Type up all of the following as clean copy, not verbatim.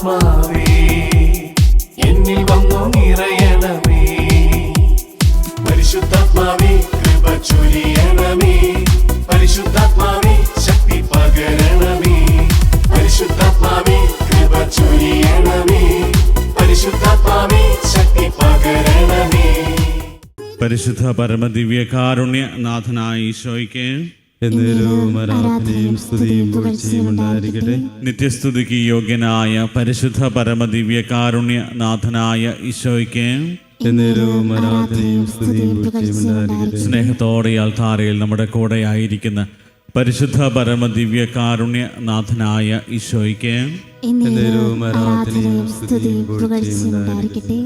പരിശുദ്ധാത്മാവേ എന്നിൽ വന്നു നിറയണമേ. പരിശുദ്ധാത്മാവേ കൃപ ചൊരിയണമേ. പരിശുദ്ധാത്മാവേ ശക്തി പകരണമേ. പരിശുദ്ധാത്മാവേ കൃപ ചൊരിയണമേ. പരിശുദ്ധാത്മാവേ ശക്തി പകരണമേ. പരിശുദ്ധ പരമദിവ്യ കാരുണ്യ നാഥനായ ഈശോയ്ക്ക് ആരാധനയും സ്തുതിയും പുകഴ്ചയും ഉണ്ടായിരിക്കട്ടെ. നിത്യസ്തുതിക്ക് യോഗ്യനായ പരിശുദ്ധ പരമദിവ്യ കാരുണ്യ നാഥനായ ഈശോയ്ക്ക് ആരാധനയും സ്തുതിയും പുകഴ്ചയും ഉണ്ടായിരിക്കട്ടെ. സ്നേഹത്തോടെ അൾത്താരയിൽ നമ്മുടെ കൂടെ ആയിരിക്കുന്ന പരിശുദ്ധ പരമദിവ്യ കാരുണ്യ നാഥനായ ഈശോയ്ക്ക് ആരാധനയും സ്തുതിയും പുകഴ്ചയും ഉണ്ടായിരിക്കട്ടെ.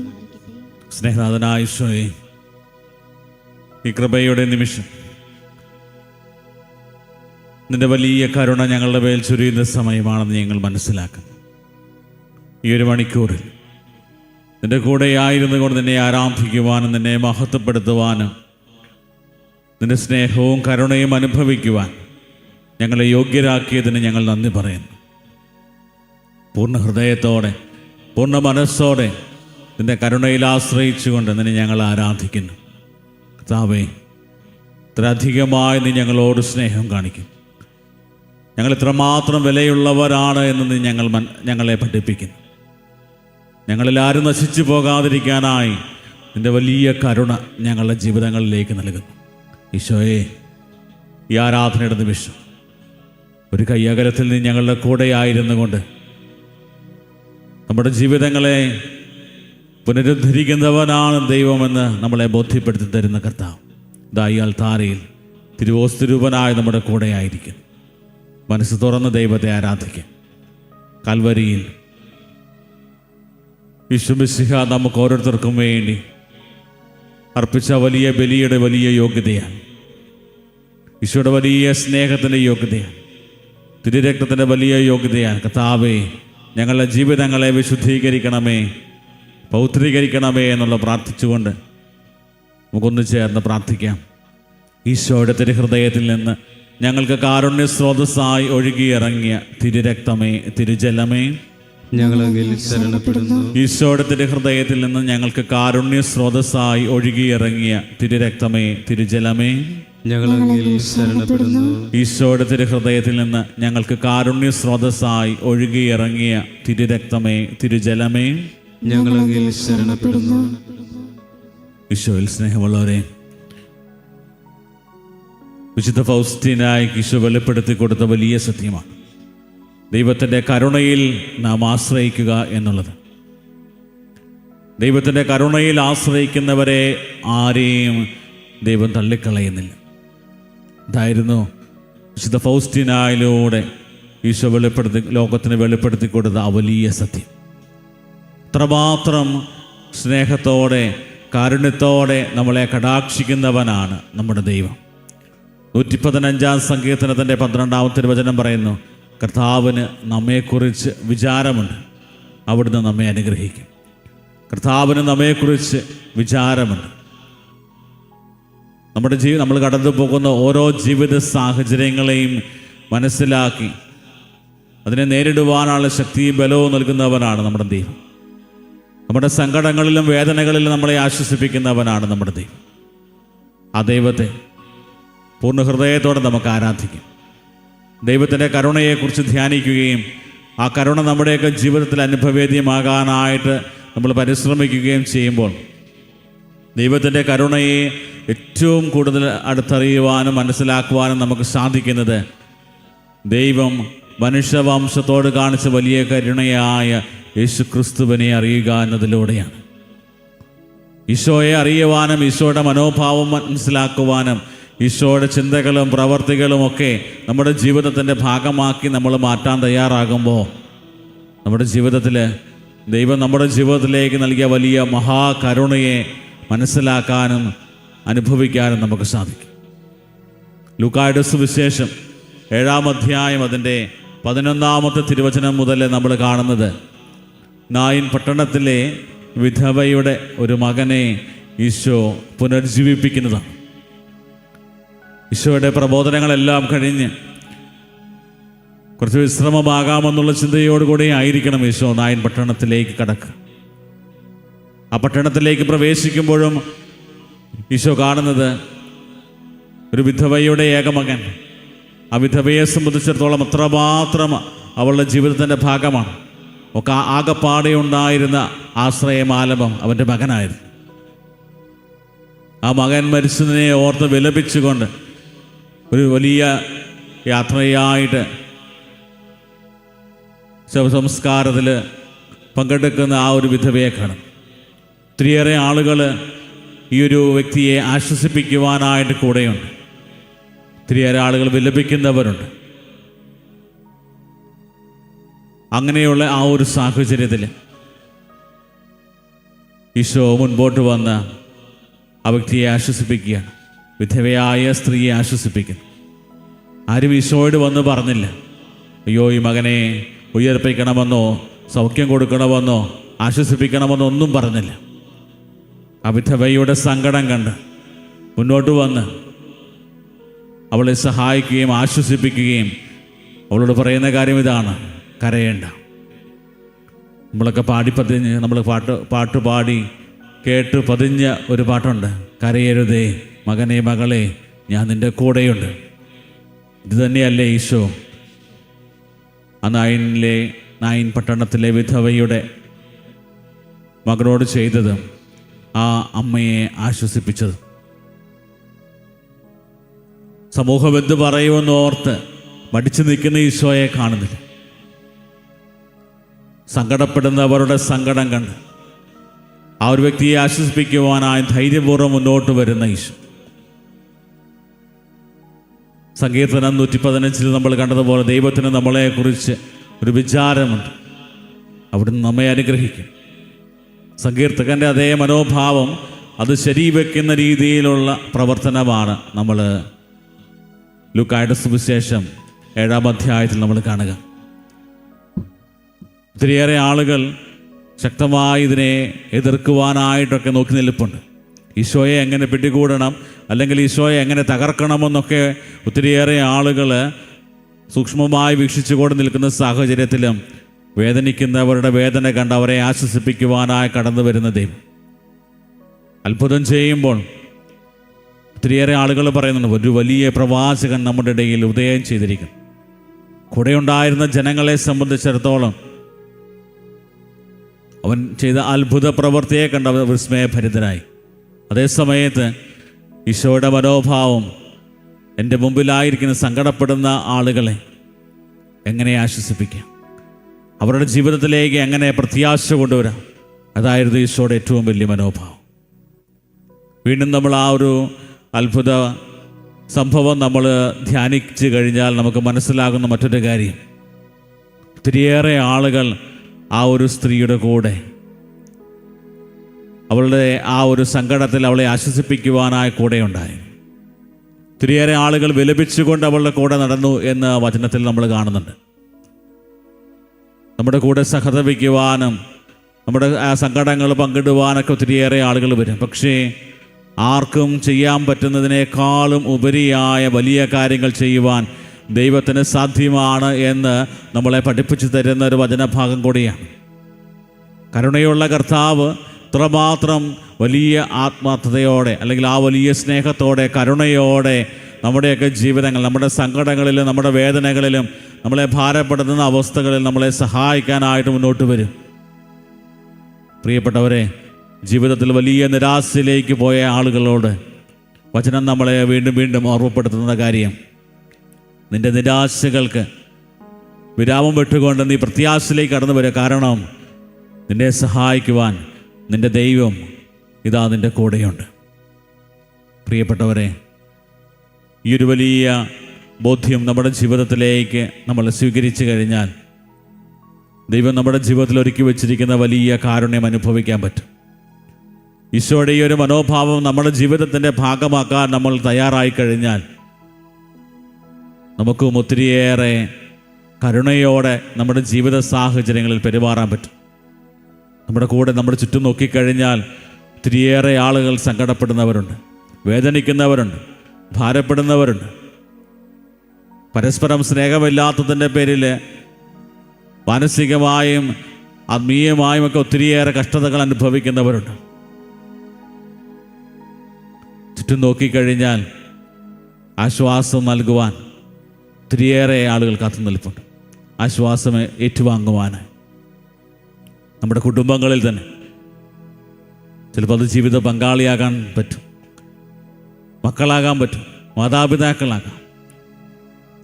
സ്നേഹനാഥനായ ഈശോയെ, ഈ കൃപയുടെ നിമിഷം നിന്റെ വലിയ കരുണ ഞങ്ങളുടെ മേൽ ചൊരിയുന്ന സമയമാണെന്ന് ഞങ്ങൾ മനസ്സിലാക്കുന്നു. ഈ ഒരു മണിക്കൂറിൽ നിന്റെ കൂടെ ആയിരുന്നു കൊണ്ട് നിന്നെ ആരാധിക്കുവാനും നിന്നെ മഹത്വപ്പെടുത്തുവാനും നിന്റെ സ്നേഹവും കരുണയും അനുഭവിക്കുവാൻ ഞങ്ങളെ യോഗ്യരാക്കിയതിന് ഞങ്ങൾ നന്ദി പറയുന്നു. പൂർണ്ണ ഹൃദയത്തോടെ പൂർണ്ണ മനസ്സോടെ നിന്റെ കരുണയിൽ ആശ്രയിച്ചുകൊണ്ട് നിന്നെ ഞങ്ങൾ ആരാധിക്കുന്നു. കർത്താവേ, ഇത്ര അധികമായി നീ ഞങ്ങളോട് സ്നേഹം കാണിക്കും. ഞങ്ങൾ ഇത്രമാത്രം വിലയുള്ളവരാണ് എന്ന് നീ ഞങ്ങളെ പഠിപ്പിക്കുന്നു. ഞങ്ങളെല്ലാവരും നശിച്ചു പോകാതിരിക്കാനായി നിൻ്റെ വലിയ കരുണ ഞങ്ങളുടെ ജീവിതങ്ങളിലേക്ക് നൽകുന്നു. ഈശോയെ, ഈ ആരാധനയുടെ നിമിഷം ഒരു കയ്യകലത്തിൽ നീ ഞങ്ങളുടെ കൂടെ ആയിരുന്നു കൊണ്ട് നമ്മുടെ ജീവിതങ്ങളെ പുനരുദ്ധരിക്കുന്നവനാണ് ദൈവമെന്ന് നമ്മളെ ബോധ്യപ്പെടുത്തി തരുന്ന കർത്താവ് ദായി അൾത്താരയിൽ തിരുവോസ്തുരൂപനായി നമ്മുടെ കൂടെ ആയിരിക്കും. മനസ്സ് തുറന്ന് ദൈവത്തെ ആരാധിക്കും. കൽവരിയിൽ യേശുമിശിഹ നമുക്ക് ഓരോരുത്തർക്കും വേണ്ടി അർപ്പിച്ച വലിയ ബലിയുടെ വലിയ യോഗ്യതയാണ്. ഈശോയുടെ വലിയ സ്നേഹത്തിൻ്റെ യോഗ്യതയാണ്. തിരുരക്തത്തിൻ്റെ വലിയ യോഗ്യതയാണ്. കർത്താവേ, ഞങ്ങളുടെ ജീവിതങ്ങളെ വിശുദ്ധീകരിക്കണമേ, പൗത്രീകരിക്കണമേ എന്നുള്ള പ്രാർത്ഥിച്ചുകൊണ്ട് നമുക്കൊന്ന് ചേർന്ന് പ്രാർത്ഥിക്കാം. ഈശോയുടെ തിരുഹൃദയത്തിൽ നിന്ന് ഞങ്ങൾക്ക് കാരുണ്യ സ്രോതസ്സായി ഒഴുകിയിറങ്ങിയ തിരുരക്തമേ, തിരുജലമേ, ഞങ്ങളെങ്കിൽ ശരണപ്പെടുന്നു. ഈശോയുടെ തിരുഹൃദയത്തിൽ നിന്ന് ഞങ്ങൾക്ക് കാരുണ്യ സ്രോതസ്സായി ഒഴുകിയിറങ്ങിയ തിരുരക്തമേ, തിരുജലമേ, ഞങ്ങളെങ്കിൽ ശരണപ്പെടുന്നു. ഈശോയുടെ തിരുഹൃദയത്തിൽ നിന്ന് ഞങ്ങൾക്ക് കാരുണ്യ സ്രോതസ്സായി ഒഴുകിയിറങ്ങിയ തിരുരക്തമേ, തിരുജലമേ, ഞങ്ങളെങ്കിൽ ശരണപ്പെടുന്നു. ഈശോയിൽ സ്നേഹമുള്ളവരെ, വിശുദ്ധ ഫൗസ്റ്റീനായി ഈശോ വെളിപ്പെടുത്തി കൊടുത്ത വലിയ സത്യമാണ് ദൈവത്തിൻ്റെ കരുണയിൽ നാം ആശ്രയിക്കുക എന്നുള്ളത്. ദൈവത്തിൻ്റെ കരുണയിൽ ആശ്രയിക്കുന്നവരെ ആരെയും ദൈവം തള്ളിക്കളയുന്നില്ല. ഇതായിരുന്നു വിശുദ്ധ ഫൗസ്റ്റീനായിലൂടെ ഈശോ ലോകത്തിന് വെളിപ്പെടുത്തി കൊടുത്ത ആ വലിയ സത്യം. അത്രമാത്രം സ്നേഹത്തോടെ കാരുണ്യത്തോടെ നമ്മളെ കടാക്ഷിക്കുന്നവനാണ് നമ്മുടെ ദൈവം. 115 സങ്കീർത്തനത്തിൻ്റെ 12-ാമത്തെ വചനം പറയുന്നു, കർത്താവിന് നമ്മെക്കുറിച്ച് വിചാരമുണ്ട്, അവിടുന്ന് നമ്മെ അനുഗ്രഹിക്കും. കർത്താവിന് നമ്മെക്കുറിച്ച് വിചാരമുണ്ട്. നമ്മൾ കടന്നു പോകുന്ന ഓരോ ജീവിത സാഹചര്യങ്ങളെയും മനസ്സിലാക്കി അതിനെ നേരിടുവാനുള്ള ശക്തിയും ബലവും നൽകുന്നവനാണ് നമ്മുടെ ദൈവം. നമ്മുടെ സങ്കടങ്ങളിലും വേദനകളിലും നമ്മളെ ആശ്വസിപ്പിക്കുന്നവനാണ് നമ്മുടെ ദൈവം. ആ ദൈവത്തെ പൂർണ്ണ ഹൃദയത്തോടെ നമുക്ക് ആരാധിക്കും. ദൈവത്തിൻ്റെ കരുണയെക്കുറിച്ച് ധ്യാനിക്കുകയും ആ കരുണ നമ്മുടെയൊക്കെ ജീവിതത്തിൽ അനുഭവേദ്യമാകാനായിട്ട് നമ്മൾ പരിശ്രമിക്കുകയും ചെയ്യുമ്പോൾ ദൈവത്തിൻ്റെ കരുണയെ ഏറ്റവും കൂടുതൽ അടുത്തറിയുവാനും മനസ്സിലാക്കുവാനും നമുക്ക് സാധിക്കുന്നത് ദൈവം മനുഷ്യവംശത്തോട് കാണിച്ച വലിയ കരുണയായ യേശു ക്രിസ്തുവിനെ അറിയുക എന്നതിലൂടെയാണ്. ഈശോയെ അറിയുവാനും ഈശോയുടെ മനോഭാവം മനസ്സിലാക്കുവാനും ഈശോയുടെ ചിന്തകളും പ്രവർത്തികളും ഒക്കെ നമ്മുടെ ജീവിതത്തിൻ്റെ ഭാഗമാക്കി നമ്മൾ മാറ്റാൻ തയ്യാറാകുമ്പോൾ നമ്മുടെ ജീവിതത്തിൽ ദൈവം നമ്മുടെ ജീവിതത്തിലേക്ക് നൽകിയ വലിയ മഹാകരുണയെ മനസ്സിലാക്കാനും അനുഭവിക്കാനും നമുക്ക് സാധിക്കും. ലൂക്കായുടെ സുവിശേഷം 7-ാം അധ്യായം അതിൻ്റെ 11-ാമത്തെ തിരുവചനം മുതൽ നമ്മൾ കാണുന്നത് നായിൻ പട്ടണത്തിലെ വിധവയുടെ ഒരു മകനെ ഈശോ പുനർജീവിപ്പിക്കുന്നതാണ്. ഈശോയുടെ പ്രബോധനങ്ങളെല്ലാം കഴിഞ്ഞ് കുറച്ച് വിശ്രമമാകാമെന്നുള്ള ചിന്തയോടുകൂടി ആയിരിക്കണം ഈശോ നായൻ പട്ടണത്തിലേക്ക് കടക്കുക. ആ പട്ടണത്തിലേക്ക് പ്രവേശിക്കുമ്പോഴും ഈശോ കാണുന്നത് ഒരു വിധവയുടെ ഏകമകൻ. ആ വിധവയെ സംബന്ധിച്ചിടത്തോളം അത്രമാത്രം അവളുടെ ജീവിതത്തിൻ്റെ ഭാഗമാണ്. ഒക്കെ ആകപ്പാടെ ഉണ്ടായിരുന്ന ആശ്രയമാലംബം അവൻ്റെ മകനായിരുന്നു. ആ മകൻ മരിച്ചതിനെ ഓർത്ത് വിലപിച്ചുകൊണ്ട് ഒരു വലിയ യാത്രയായിട്ട് ശവസംസ്കാരത്തിൽ പങ്കെടുക്കുന്ന ആ ഒരു വിധവയെ കാണും. ഒത്തിരിയേറെ ആളുകൾ ഈ ഒരു വ്യക്തിയെ ആശ്വസിപ്പിക്കുവാനായിട്ട് കൂടെയുണ്ട്. ഒത്തിരിയേറെ ആളുകൾ വിലപിക്കുന്നവരുണ്ട്. അങ്ങനെയുള്ള ആ ഒരു സാഹചര്യത്തിൽ ഈശോ മുൻപോട്ട് വന്ന് ആ വ്യക്തിയെ ആശ്വസിപ്പിക്കുകയാണ്. വിധവയായ സ്ത്രീയെ ആശ്വസിപ്പിക്കുന്നു. ആരും ഈശോയോട് വന്ന് പറഞ്ഞില്ല, അയ്യോ ഈ മകനെ ഉയർപ്പിക്കണമെന്നോ സൗഖ്യം കൊടുക്കണമെന്നോ ആശ്വസിപ്പിക്കണമെന്നോ ഒന്നും പറഞ്ഞില്ല. ആ വിധവയുടെ സങ്കടം കണ്ട് മുന്നോട്ട് വന്ന് അവളെ സഹായിക്കുകയും ആശ്വസിപ്പിക്കുകയും അവളോട് പറയുന്ന കാര്യം ഇതാണ്: കരയേണ്ട. നമ്മളൊക്കെ നമ്മൾ പാട്ട് പാടി കേട്ട് പതിഞ്ഞ ഒരു പാട്ടുണ്ട്, കരയരുതേ മകനെ മകളെ ഞാൻ നിൻ്റെ കൂടെയുണ്ട്. ഇത് തന്നെയല്ലേ ഈശോ ആ നായിൻ പട്ടണത്തിലെ വിധവയുടെ മകനോട് ചെയ്തത്, ആ അമ്മയെ ആശ്വസിപ്പിച്ചത്. സമൂഹം എന്ത് പറയുമെന്ന് ഓർത്ത് മടിച്ചു നിൽക്കുന്ന ഈശോയെ കാണുന്നില്ല. സങ്കടപ്പെടുന്നവരുടെ സങ്കടം കണ്ട് ആ ഒരു വ്യക്തിയെ ആശ്വസിപ്പിക്കുവാനായി ധൈര്യപൂർവ്വം മുന്നോട്ട് വരുന്ന ഈശോ. സങ്കീർത്തനം 115 നമ്മൾ കണ്ടതുപോലെ ദൈവത്തിന് നമ്മളെക്കുറിച്ച് ഒരു വിചാരമുണ്ട്. അവിടുന്ന് നമ്മെ അനുഗ്രഹിക്കും. സങ്കീർത്തകൻ്റെ അതേ മനോഭാവം അത് ശരിവെക്കുന്ന രീതിയിലുള്ള പ്രവർത്തനമാണ് നമ്മൾ ലൂക്കായുടെ സുവിശേഷം 7-ാം അധ്യായത്തിൽ നമ്മൾ കാണുക. ഒത്തിരിയേറെ ആളുകൾ ശക്തമായി ഇതിനെ എതിർക്കുവാനായിട്ടൊക്കെ നോക്കി നിൽപ്പുണ്ട്. ഈശോയെ എങ്ങനെ പിടികൂടണം, അല്ലെങ്കിൽ ഈശോയെ എങ്ങനെ തകർക്കണമെന്നൊക്കെ ഒത്തിരിയേറെ ആളുകൾ സൂക്ഷ്മമായി വീക്ഷിച്ചുകൊണ്ട് നിൽക്കുന്ന സാഹചര്യത്തിലും വേദനിക്കുന്നവരുടെ വേദന കണ്ട് അവരെ ആശ്വസിപ്പിക്കുവാനായി കടന്നു വരുന്ന ദൈവം അത്ഭുതം ചെയ്യുമ്പോൾ ഒത്തിരിയേറെ ആളുകൾ പറയുന്നുണ്ട്, ഒരു വലിയ പ്രവാചകൻ നമ്മുടെ ഇടയിൽ ഉദയം ചെയ്തിരിക്കുന്നു. കൂടെയുണ്ടായിരുന്ന ജനങ്ങളെ സംബന്ധിച്ചിടത്തോളം അവൻ ചെയ്ത അത്ഭുത പ്രവൃത്തിയെ കണ്ട് അവർ വിസ്മയഭരിതരായി. അതേസമയത്ത് ഈശോയുടെ മനോഭാവം എൻ്റെ മുമ്പിലായിരിക്കുന്ന സങ്കടപ്പെടുന്ന ആളുകളെ എങ്ങനെ ആശ്വസിപ്പിക്കാം, അവരുടെ ജീവിതത്തിലേക്ക് എങ്ങനെ പ്രത്യാശ കൊണ്ടുവരാം, അതായിരുന്നു ഈശോയുടെ ഏറ്റവും വലിയ മനോഭാവം. വീണ്ടും നമ്മൾ ആ ഒരു അത്ഭുത സംഭവം നമ്മൾ ധ്യാനിച്ചു കഴിഞ്ഞാൽ നമുക്ക് മനസ്സിലാകുന്ന മറ്റൊരു കാര്യം, ഒത്തിരിയേറെ ആളുകൾ ആ ഒരു സ്ത്രീയുടെ കൂടെ അവളുടെ ആ ഒരു സങ്കടത്തിൽ അവളെ ആശ്വസിപ്പിക്കുവാനായി കൂടെയുണ്ടായി. ഒത്തിരിയേറെ ആളുകൾ വിലപിച്ചുകൊണ്ട് അവളുടെ കൂടെ നടന്നു എന്ന് വചനത്തിൽ നമ്മൾ കാണുന്നുണ്ട്. നമ്മുടെ കൂടെ സഹതപിക്കുവാനും നമ്മുടെ ആ സങ്കടങ്ങൾ പങ്കിടുവാനൊക്കെ ഒത്തിരിയേറെ ആളുകൾ വരും. പക്ഷേ ആർക്കും ചെയ്യാൻ പറ്റുന്നതിനേക്കാളും ഉപരിയായ വലിയ കാര്യങ്ങൾ ചെയ്യുവാൻ ദൈവത്തിന് സാധ്യമാണ് എന്ന് നമ്മളെ പഠിപ്പിച്ചു തരുന്ന ഒരു വചനഭാഗം കൂടിയാണ്. കരുണയുള്ള കർത്താവ് ഇത്രമാത്രം വലിയ ആത്മാർത്ഥതയോടെ, അല്ലെങ്കിൽ ആ വലിയ സ്നേഹത്തോടെ, കരുണയോടെ നമ്മുടെയൊക്കെ ജീവിതങ്ങൾ, നമ്മുടെ സങ്കടങ്ങളിലും നമ്മുടെ വേദനകളിലും നമ്മളെ ഭാരപ്പെടുത്തുന്ന അവസ്ഥകളിൽ നമ്മളെ സഹായിക്കാനായിട്ട് മുന്നോട്ട് വരും. പ്രിയപ്പെട്ടവരെ, ജീവിതത്തിൽ വലിയ നിരാശയിലേക്ക് പോയ ആളുകളോട് വചനം നമ്മളെ വീണ്ടും വീണ്ടും ഓർമ്മപ്പെടുത്തുന്ന കാര്യം, നിൻ്റെ നിരാശകൾക്ക് വിരാമം വിട്ടുകൊണ്ട് നീ പ്രത്യാശയിലേക്ക് കടന്നു വരിക. കാരണം നിന്നെ സഹായിക്കുവാൻ നിൻ്റെ ദൈവം ഇതാ നിൻ്റെ കൂടെയുണ്ട്. പ്രിയപ്പെട്ടവരെ, ഈ ഒരു വലിയ ബോധ്യം നമ്മുടെ ജീവിതത്തിലേക്ക് നമ്മൾ സ്വീകരിച്ചു കഴിഞ്ഞാൽ ദൈവം നമ്മുടെ ജീവിതത്തിൽ ഒരുക്കി വച്ചിരിക്കുന്ന വലിയ കാരുണ്യം അനുഭവിക്കാൻ പറ്റും. ഈശോയുടെ ഈ ഒരു മനോഭാവം നമ്മുടെ ജീവിതത്തിൻ്റെ ഭാഗമാക്കാൻ നമ്മൾ തയ്യാറായി കഴിഞ്ഞാൽ നമുക്കും ഒത്തിരിയേറെ കരുണയോടെ നമ്മുടെ ജീവിത സാഹചര്യങ്ങളിൽ പെരുമാറാൻ പറ്റും. നമ്മുടെ കൂടെ നമ്മുടെ ചുറ്റും നോക്കിക്കഴിഞ്ഞാൽ ഒത്തിരിയേറെ ആളുകൾ സങ്കടപ്പെടുന്നവരുണ്ട്, വേദനിക്കുന്നവരുണ്ട്, ഭാരപ്പെടുന്നവരുണ്ട്. പരസ്പരം സ്നേഹമില്ലാത്തതിൻ്റെ പേരിൽ മാനസികമായും ആത്മീയമായും ഒക്കെ ഒത്തിരിയേറെ കഷ്ടതകൾ അനുഭവിക്കുന്നവരുണ്ട്. ചുറ്റും നോക്കിക്കഴിഞ്ഞാൽ ആശ്വാസം നൽകുവാൻ ഒത്തിരിയേറെ ആളുകൾ കാത്തു നിൽപ്പുണ്ട്. ആശ്വാസം ഏറ്റുവാങ്ങുവാൻ നമ്മുടെ കുടുംബങ്ങളിൽ തന്നെ ചിലപ്പോൾ അത് ജീവിത പങ്കാളിയാകാൻ പറ്റും, മക്കളാകാൻ പറ്റും, മാതാപിതാക്കളാകാം.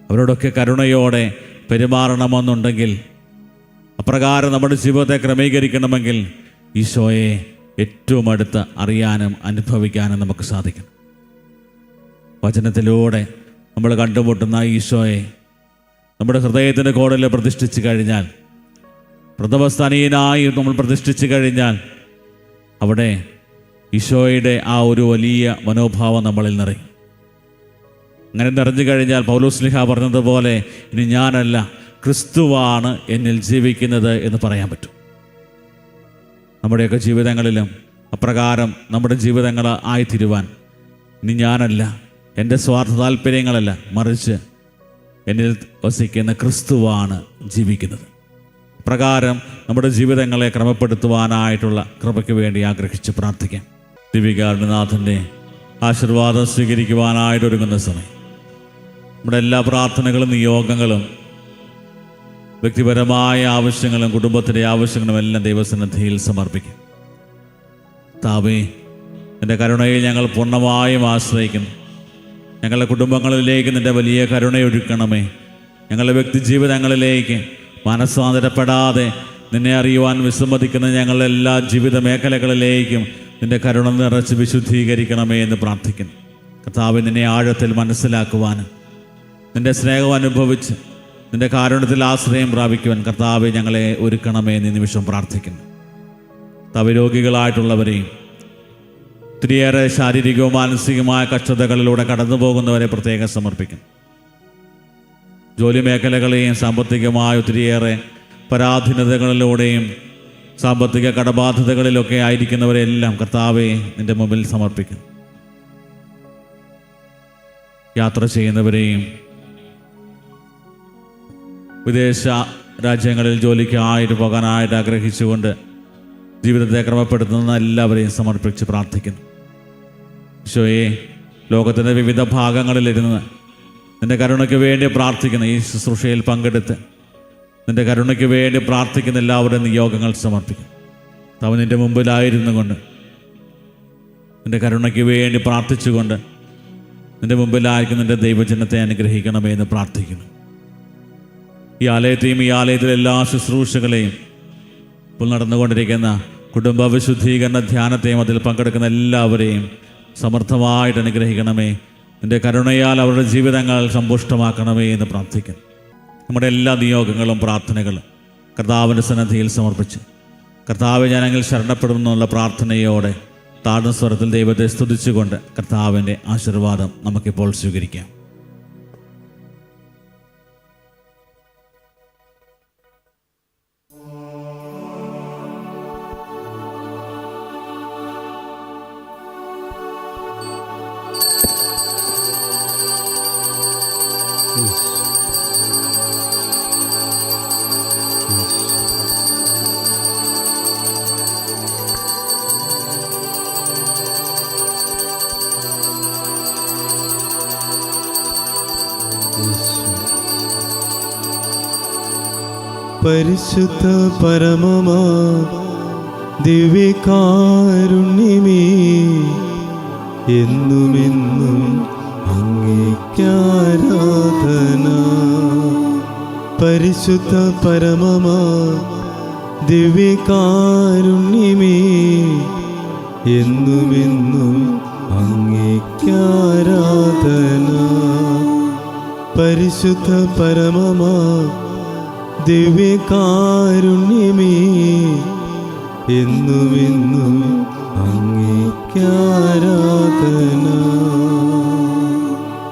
അവരോടൊക്കെ കരുണയോടെ പെരുമാറണമെന്നുണ്ടെങ്കിൽ, അപ്രകാരം നമ്മുടെ ജീവിതത്തെ ക്രമീകരിക്കണമെങ്കിൽ ഈശോയെ ഏറ്റവും അടുത്ത് അറിയാനും അനുഭവിക്കാനും നമുക്ക് സാധിക്കണം. വചനത്തിലൂടെ നമ്മൾ കണ്ടുമുട്ടുന്ന ഈശോയെ നമ്മുടെ ഹൃദയത്തിൻ്റെ കോണിൽ പ്രതിഷ്ഠിച്ച് കഴിഞ്ഞാൽ, പ്രഥമസ്ഥാനീയനായി നമ്മൾ പ്രതിഷ്ഠിച്ച് കഴിഞ്ഞാൽ, അവിടെ ഈശോയുടെ ആ ഒരു വലിയ മനോഭാവം നമ്മളിൽ നിറയും. അങ്ങനെ നിറഞ്ഞു കഴിഞ്ഞാൽ പൗലോസ്ലീഹ പറഞ്ഞതുപോലെ, ഇനി ഞാനല്ല ക്രിസ്തുവാണ് എന്നിൽ ജീവിക്കുന്നത് എന്ന് പറയാൻ പറ്റും. നമ്മുടെയൊക്കെ ജീവിതങ്ങളിലും അപ്രകാരം നമ്മുടെ ജീവിതങ്ങൾ ആയിത്തീരുവാൻ, ഇനി ഞാനല്ല, എൻ്റെ സ്വാർത്ഥ താല്പര്യങ്ങളല്ല, മറിച്ച് എന്നിൽ വസിക്കുന്ന ക്രിസ്തുവാണ് ജീവിക്കുന്നത്. പ്രകാരം നമ്മുടെ ജീവിതങ്ങളെ ക്രമപ്പെടുത്തുവാനായിട്ടുള്ള കൃപയ്ക്ക് വേണ്ടി ആഗ്രഹിച്ച് പ്രാർത്ഥിക്കാം. ദിവികാരുണ്യനാഥൻ്റെ ആശീർവാദം സ്വീകരിക്കുവാനായിട്ടൊരുങ്ങുന്ന സമയം നമ്മുടെ എല്ലാ പ്രാർത്ഥനകളും നിയോഗങ്ങളും വ്യക്തിപരമായ ആവശ്യങ്ങളും കുടുംബത്തിൻ്റെ ആവശ്യങ്ങളും എല്ലാം ദൈവസന്നിധിയിൽ സമർപ്പിക്കും. താവേ, നിൻ്റെ കരുണയിൽ ഞങ്ങൾ പൂർണ്ണമായും ആശ്രയിക്കുന്നു. ഞങ്ങളുടെ കുടുംബങ്ങളിലേക്ക് നിൻ്റെ വലിയ കരുണയൊഴുക്കണമേ. ഞങ്ങളുടെ വ്യക്തിജീവിതങ്ങളിലേക്ക് മനസ്സാന്തരപ്പെടാതെ നിന്നെ അറിയുവാൻ വിസമ്മതിക്കുന്ന ഞങ്ങളുടെ എല്ലാ ജീവിത മേഖലകളിലേക്കും നിൻ്റെ കരുണ നിറച്ച് വിശുദ്ധീകരിക്കണമേ എന്ന് പ്രാർത്ഥിക്കുന്നു. കർത്താവ്, നിന്നെ ആഴത്തിൽ മനസ്സിലാക്കുവാനും നിൻ്റെ സ്നേഹം അനുഭവിച്ച് നിൻ്റെ കാരുണ്യത്തിൽ ആശ്രയം പ്രാപിക്കുവാൻ കർത്താവ് ഞങ്ങളെ ഒരുക്കണമേ എന്ന് നിമിഷം പ്രാർത്ഥിക്കുന്നു. കർത്താവ്, രോഗികളായിട്ടുള്ളവരെയും ഒത്തിരിയേറെ ശാരീരികവും മാനസികമായ കഷ്ടതകളിലൂടെ കടന്നു പോകുന്നവരെ പ്രത്യേകം സമർപ്പിക്കുന്നു. ജോലി മേഖലകളെയും സാമ്പത്തികമായ ഒത്തിരിയേറെ പരാധീനതകളിലൂടെയും സാമ്പത്തിക കടബാധ്യതകളിലൊക്കെ ആയിരിക്കുന്നവരെല്ലാം കർത്താവെ നിൻ്റെ മുമ്പിൽ സമർപ്പിക്കുന്നു. യാത്ര ചെയ്യുന്നവരെയും വിദേശ രാജ്യങ്ങളിൽ ജോലിക്കായിട്ട് പോകാനായിട്ട് ആഗ്രഹിച്ചുകൊണ്ട് ജീവിതത്തെ ക്രമപ്പെടുത്തുന്ന എല്ലാവരെയും സമർപ്പിച്ച് പ്രാർത്ഥിക്കുന്നു. ഈശോയെ, ലോകത്തിൻ്റെ വിവിധ ഭാഗങ്ങളിലിരുന്ന് നിൻ്റെ കരുണയ്ക്ക് വേണ്ടി പ്രാർത്ഥിക്കുന്ന ഈ ശുശ്രൂഷയിൽ പങ്കെടുത്ത് നിൻ്റെ കരുണയ്ക്ക് വേണ്ടി പ്രാർത്ഥിക്കുന്ന എല്ലാവരുടെയും നിയോഗങ്ങൾ സമർപ്പിക്കും. അവൻ നിൻ്റെ മുമ്പിലായിരുന്നു കൊണ്ട് നിൻ്റെ കരുണയ്ക്ക് വേണ്ടി പ്രാർത്ഥിച്ചുകൊണ്ട് നിൻ്റെ മുമ്പിലായിരിക്കും നിൻ്റെ ദൈവജനത്തെ അനുഗ്രഹിക്കണമേ എന്ന് പ്രാർത്ഥിക്കുന്നു. ഈ ആലയത്തെയും ഈ ആലയത്തിലെ എല്ലാ ശുശ്രൂഷകളെയും ഇപ്പോൾ നടന്നുകൊണ്ടിരിക്കുന്ന കുടുംബ വിശുദ്ധീകരണ ധ്യാനത്തെയും അതിൽ പങ്കെടുക്കുന്ന എല്ലാവരെയും സമർത്ഥമായിട്ട് അനുഗ്രഹിക്കണമേ. നിൻ്റെ കരുണയാൽ അവരുടെ ജീവിതങ്ങൾ സമ്പുഷ്ടമാക്കണമേ എന്ന് പ്രാർത്ഥിക്കുന്നു. നമ്മുടെ എല്ലാ നിയോഗങ്ങളും പ്രാർത്ഥനകളും കർത്താവിൻ്റെ സന്നിധിയിൽ സമർപ്പിച്ച്, കർത്താവെ ഞാനങ്ങിൽ ശരണപ്പെടുമെന്നുള്ള പ്രാർത്ഥനയോടെ താഴ്ന്ന സ്വരത്തിൽ ദൈവത്തെ സ്തുതിച്ചുകൊണ്ട് കർത്താവിൻ്റെ ആശീർവാദം നമുക്കിപ്പോൾ സ്വീകരിക്കാം. പരിശുദ്ധ പരമമാ ദിവ്യകാരുണ്യമേ, എന്നുമെന്നും അങ്ങേക്കാരാധന. പരിശുദ്ധ പരമമാ ദിവ്യകാരുണ്യമേ, എന്നുമെന്നും അങ്ങേക്കാരാധന. പരിശുദ്ധ പരമമാ ദിവ്യകാരുണ്യമേ, എന്നുമെന്നും അങ്ങേക്കാരാധന.